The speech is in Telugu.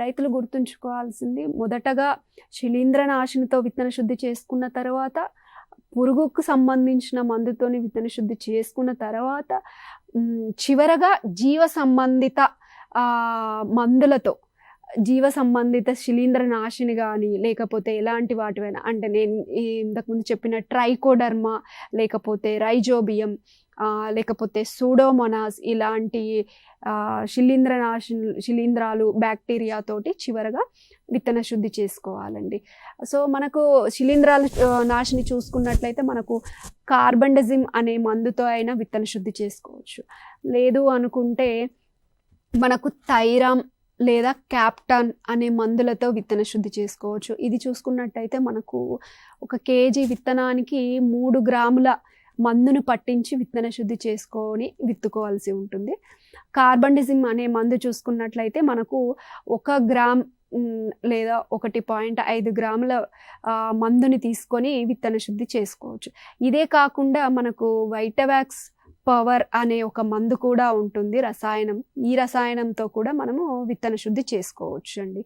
రైతులు గుర్తుంచుకోవాల్సింది మొదటగా శిలీంద్రనాశినితో విత్తన శుద్ధి చేసుకున్న తర్వాత పురుగుకు సంబంధించిన మందుతోని విత్తన శుద్ధి చేసుకున్న తర్వాత చివరగా జీవ సంబంధిత మందులతో జీవ సంబంధిత శిలీంద్రనాశిని కానీ లేకపోతే ఎలాంటి వాటివైనా అంటే నేను ఇంతకుముందు చెప్పిన ట్రైకోడర్మా లేకపోతే రైజోబియం లేకపోతే సూడోమోనాస్ ఇలాంటి శిలీంధ్రాలు బ్యాక్టీరియాతోటి చివరగా విత్తన శుద్ధి చేసుకోవాలండి. సో మనకు శిలీంధ్రాల నాశిని చూసుకున్నట్లయితే మనకు కార్బండజిమ్ అనే మందుతో అయినా విత్తన శుద్ధి చేసుకోవచ్చు. లేదు అనుకుంటే మనకు థైరామ్ లేదా క్యాప్టాన్ అనే మందులతో విత్తన శుద్ధి చేసుకోవచ్చు. ఇది చూసుకున్నట్టయితే మనకు 1 కేజీ విత్తనానికి 3 గ్రాముల మందును పట్టించి విత్తన శుద్ధి చేసుకొని విత్తుకోవాల్సి ఉంటుంది. కార్బండిజిమ్ అనే మందు చూసుకున్నట్లయితే మనకు 1 గ్రామ్ లేదా 1.5 గ్రాముల మందుని తీసుకొని విత్తన శుద్ధి చేసుకోవచ్చు. ఇదే కాకుండా మనకు వైటవాక్స్ పవర్ అనే ఒక మందు కూడా ఉంటుంది రసాయనం. ఈ రసాయనంతో కూడా మనము విత్తన శుద్ధి చేసుకోవచ్చు అండి.